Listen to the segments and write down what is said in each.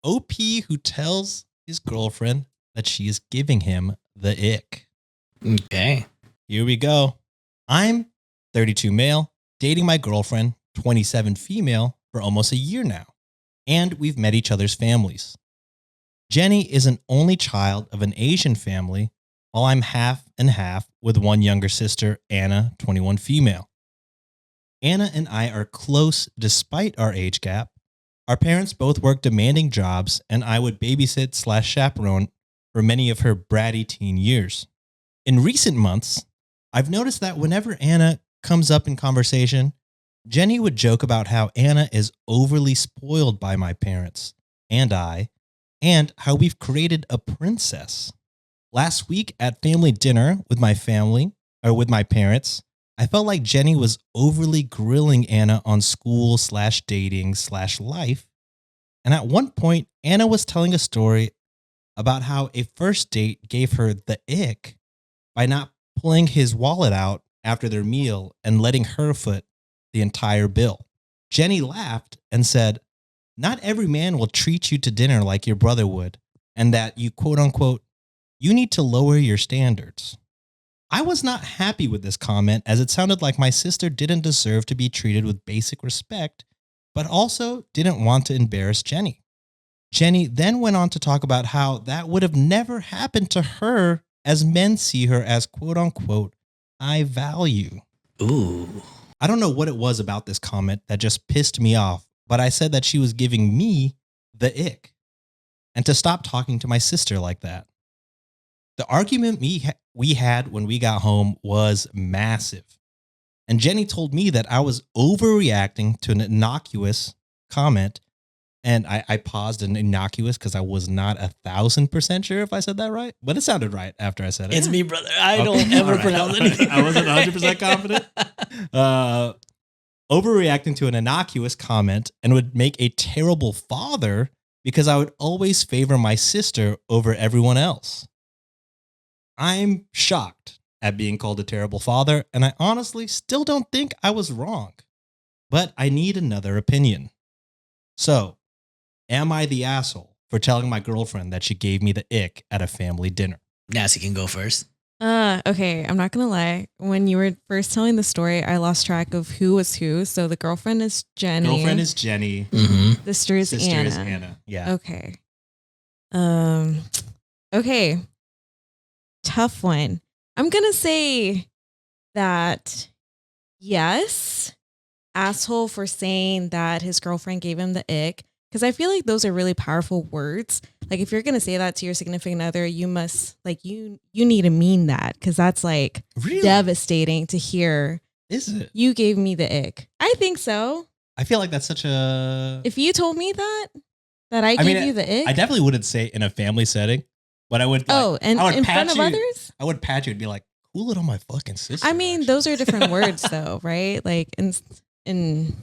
OP who tells his girlfriend that she is giving him the ick. Okay. Here we go. I'm 32 male, dating my girlfriend, 27 female, for almost a year now. And we've met each other's families. Jenny is an only child of an Asian family, while I'm half and half with one younger sister, Anna, 21 female. Anna and I are close despite our age gap. Our parents both work demanding jobs, and I would babysit / chaperone for many of her bratty teen years. In recent months, I've noticed that whenever Anna comes up in conversation, Jenny would joke about how Anna is overly spoiled by my parents and I, and how we've created a princess. Last week at family dinner with my parents, I felt like Jenny was overly grilling Anna on school / dating / life. And at one point, Anna was telling a story about how a first date gave her the ick by not pulling his wallet out after their meal and letting her foot the entire bill. Jenny laughed and said, "Not every man will treat you to dinner like your brother would, and that you quote unquote, you need to lower your standards." I was not happy with this comment, as it sounded like my sister didn't deserve to be treated with basic respect, but also didn't want to embarrass Jenny. Jenny then went on to talk about how that would have never happened to her, as men see her as quote unquote high value. Ooh. I don't know what it was about this comment that just pissed me off, but I said that she was giving me the ick and to stop talking to my sister like that. The argument we had when we got home was massive. And Jenny told me that I was overreacting to an innocuous comment. And I paused in innocuous because I was not 1,000% sure if I said that right. But it sounded right after I said it. It's me, brother. I don't ever pronounce anything. I wasn't 100% confident. Overreacting to an innocuous comment and would make a terrible father because I would always favor my sister over everyone else. I'm shocked at being called a terrible father, and I honestly still don't think I was wrong. But I need another opinion. So, am I the asshole for telling my girlfriend that she gave me the ick at a family dinner? Nancy can go first. Okay, I'm not gonna lie. When you were first telling the story, I lost track of who was who. So the girlfriend is Jenny. Girlfriend is Jenny. Mm-hmm. Sister is Anna. Is Anna. Yeah. Okay. Okay. Tough one. I'm gonna say that yes, asshole for saying that his girlfriend gave him the ick, because I feel like those are really powerful words. Like if you're gonna say that to your significant other, you must you need to mean that, because that's like really devastating to hear. Is it? You gave me the ick. I think so. I feel like that's such a. If you told me that I gave you the ick, I definitely wouldn't say in a family setting, but I would. And in front of others, I would pat you and be like, "Cool it on my fucking sister." I mean, those are different words, though, right? Like, in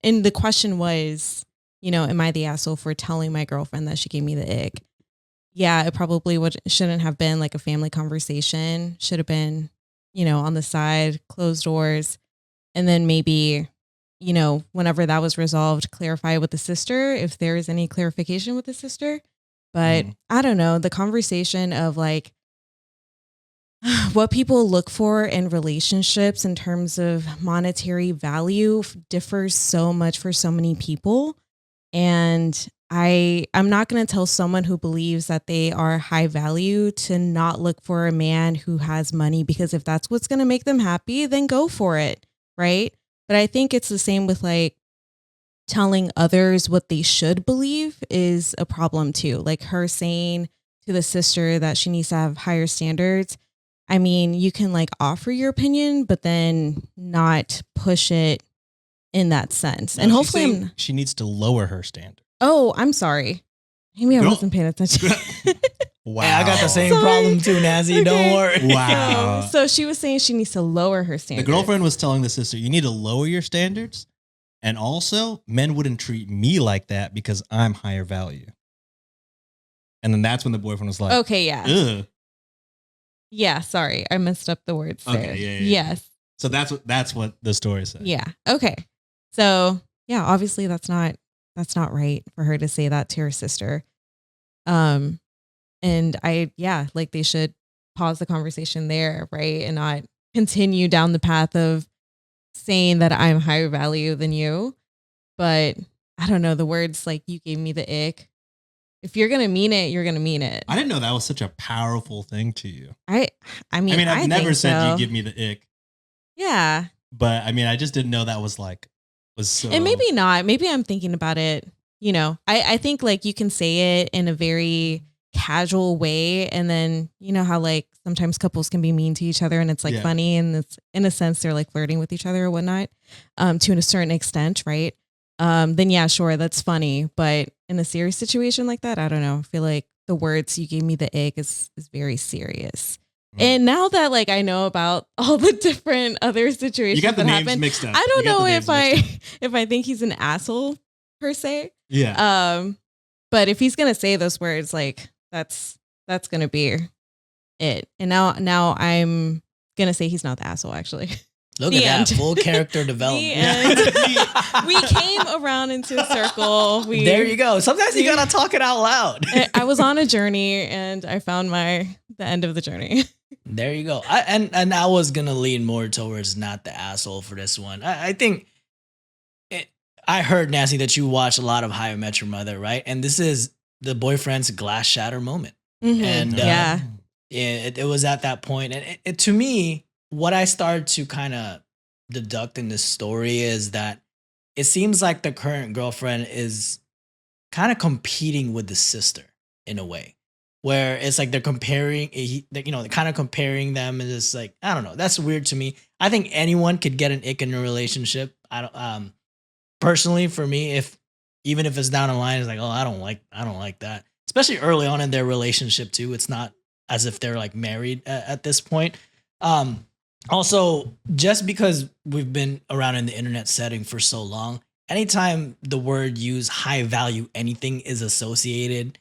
the question was, am I the asshole for telling my girlfriend that she gave me the ick? Yeah, it probably shouldn't have been like a family conversation. Should have been, on the side, closed doors, and then maybe, whenever that was resolved, clarify with the sister if there is any clarification with the sister. But I don't know, the conversation of like what people look for in relationships in terms of monetary value differs so much for so many people. And I'm not going to tell someone who believes that they are high value to not look for a man who has money, because if that's what's going to make them happy, then go for it. Right. But I think it's the same with like telling others what they should believe is a problem too. Like her saying to the sister that she needs to have higher standards. I mean, you can like offer your opinion, but then not push it in that sense. No, and hopefully she needs to lower her standard. Oh, I'm sorry. Maybe I wasn't paying attention. Wow. Yeah, I got the same problem too, Nancy. Okay. Don't worry. Wow. So she was saying she needs to lower her standards. The girlfriend was telling the sister, you need to lower your standards. And also, men wouldn't treat me like that because I'm higher value. And then that's when the boyfriend was like, okay, yeah. Ugh. Yeah, sorry. I messed up the words there. Okay, yeah. Yes. So that's what the story said. Yeah. Okay. So, yeah, obviously that's not that's not right for her to say that to her sister. And like they should pause the conversation there, right? And not continue down the path of saying that I'm higher value than you. But I don't know, the words like you gave me the ick. If you're gonna mean it, you're gonna mean it. I didn't know that was such a powerful thing to you. I mean, I've never said so. you give me the ick. Yeah. But I mean, I just didn't know that was so. And maybe not. Maybe I'm thinking about it. You know, I think like you can say it in a very casual way. And then, you know, how like sometimes couples can be mean to each other and it's like funny. And it's in a sense, they're like flirting with each other or whatnot, to a certain extent. Right. Then yeah, sure. That's funny. But in a serious situation like that, I don't know. I feel like the words you gave me the ick is very serious. And now that like I know about all the different other situations you got the that names happened, mixed up. I don't know if I think he's an asshole per se. Yeah. But if he's gonna say those words, like that's gonna be it. And now I'm gonna say he's not the asshole. Actually, look at that full character development. We came around into a circle. There you go. Sometimes you gotta talk it out loud. I was on a journey and I found the end of the journey. There you go. And I was gonna lean more towards not the asshole for this one. I think I heard, Nancy, that you watch a lot of How I Met Your Mother, right? And this is the boyfriend's glass shatter moment. Mm-hmm. And it was at that point. And it to me, what I started to kind of deduct in this story is that it seems like the current girlfriend is kind of competing with the sister in a way, where it's like they're comparing, they're kind of comparing them, and it's like, I don't know, that's weird to me. I think anyone could get an ick in a relationship. I don't, personally, for me, even if it's down the line, it's like, oh, I don't like that, especially early on in their relationship too. It's not as if they're like married at this point. Also, just because we've been around in the internet setting for so long, anytime the word use high value anything is associated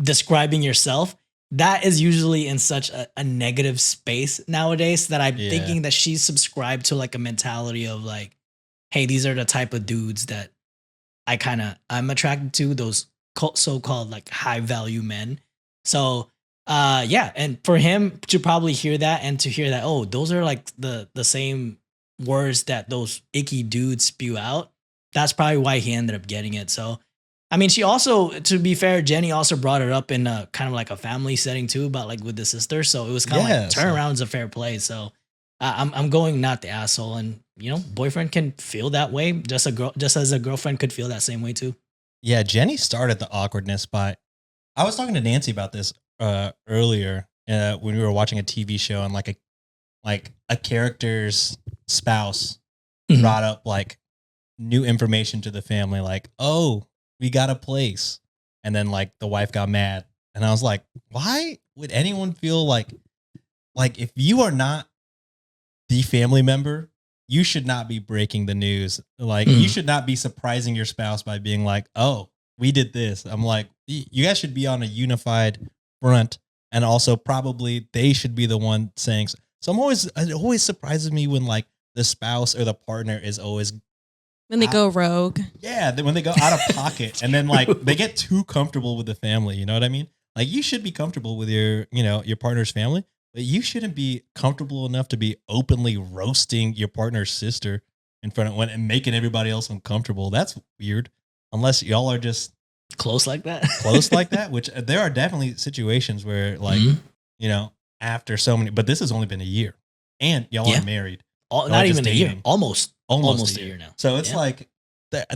describing yourself, that is usually in such a negative space nowadays that I'm thinking that she's subscribed to like a mentality of like, hey, these are the type of dudes that I'm attracted to, those so-called like high value men. So and for him to probably hear that and to hear that, oh, those are like the same words that those icky dudes spew out, that's probably why he ended up getting it. So I mean, she also, to be fair, Jenny also brought it up in a kind of like a family setting too, about like with the sister. So it was kind of like turnaround's a fair play. So I'm going not the asshole, and boyfriend can feel that way, just as a girlfriend could feel that same way too. Yeah, Jenny started the awkwardness by. I was talking to Nancy about this earlier when we were watching a TV show, and like a character's spouse brought up like new information to the family, like, oh, we got a place. And then like the wife got mad. And I was like, why would anyone feel like if you are not the family member, you should not be breaking the news. Like you should not be surprising your spouse by being like, oh, we did this. I'm like, you guys should be on a unified front. And also probably they should be the one saying. So it always surprises me when like the spouse or the partner is always when they go rogue. Yeah, when they go out of pocket and then like they get too comfortable with the family. You know what I mean? Like you should be comfortable with your partner's family, but you shouldn't be comfortable enough to be openly roasting your partner's sister in front of and making everybody else uncomfortable. That's weird. Unless y'all are just close like that, which there are definitely situations where like, after so many, but this has only been a year and y'all are married. Not even a year, almost a year now. So it's like,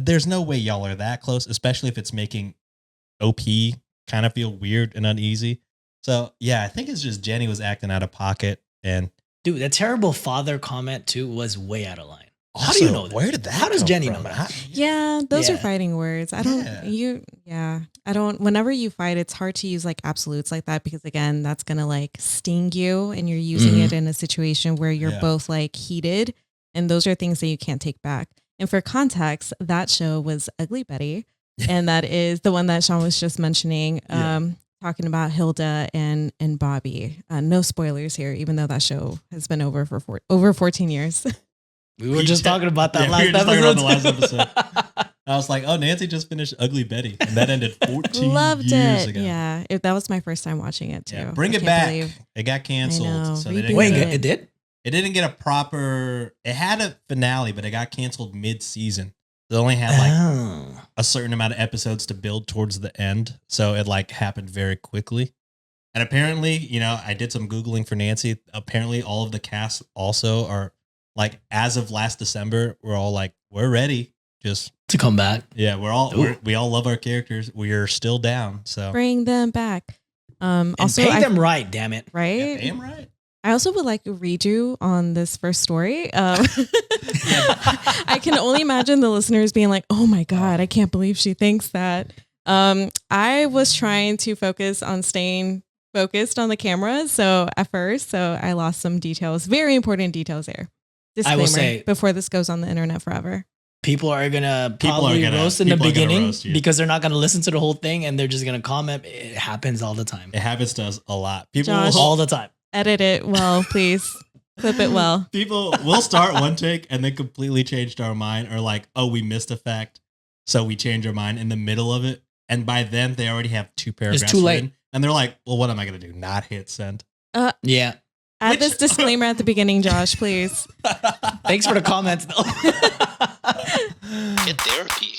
there's no way y'all are that close, especially if it's making OP kind of feel weird and uneasy. So yeah, I think it's just Jenny was acting out of pocket. And dude, that terrible father comment too was way out of line. How do you know that? Where did that How does Jenny know that? Yeah, those are fighting words. I don't, whenever you fight, it's hard to use like absolutes like that, because again, that's going to like sting you and you're using it in a situation where you're both like heated, and those are things that you can't take back. And for context, that show was Ugly Betty. And that is the one that Sean was just mentioning, talking about Hilda and Bobby. No spoilers here, even though that show has been over for over 14 years. We were just talking about that last episode. I was like, oh, Nancy just finished Ugly Betty, and that ended 14 Loved years it. ago. Yeah, that was my first time watching it too. Yeah, bring I it can't back. believe- It got canceled, I know, so they didn't reboot Wait, get it did? It didn't get a proper. It had a finale, but it got canceled mid-season. They only had like a certain amount of episodes to build towards the end, so it like happened very quickly. And apparently, you know, I did some Googling for Nancy. Apparently, all of the cast also are like, as of last December, we're all like, we're ready. Just to come back. Yeah, we all love our characters. We are still down. So Bring them back. And Also, pay them right, damn it. right. yeah, pay 'em right. I also would like to read you on this first story. I can only imagine the listeners being like, "Oh my god, I can't believe she thinks that." I was trying to focus on staying focused on the camera, so I lost some details, very important details there. Disclaimer, I will say- before this goes on the internet forever. People are gonna People are probably gonna- roast in the people are gonna beginning roast you. because they're not gonna listen to the whole thing and they're just gonna comment. It happens all the time. It happens to us a lot. People Josh. will, All the time. Edit it well, please. Clip it well. people will start one take and then completely changed our mind, or like, oh, we missed a fact, so we change our mind in the middle of it, and by then they already have 2 paragraphs too late. written, and they're like, well, what am I gonna do? Not hit send? Yeah. Add Which- this disclaimer at the beginning, Josh, please. Thanks for the comments though. Get therapy.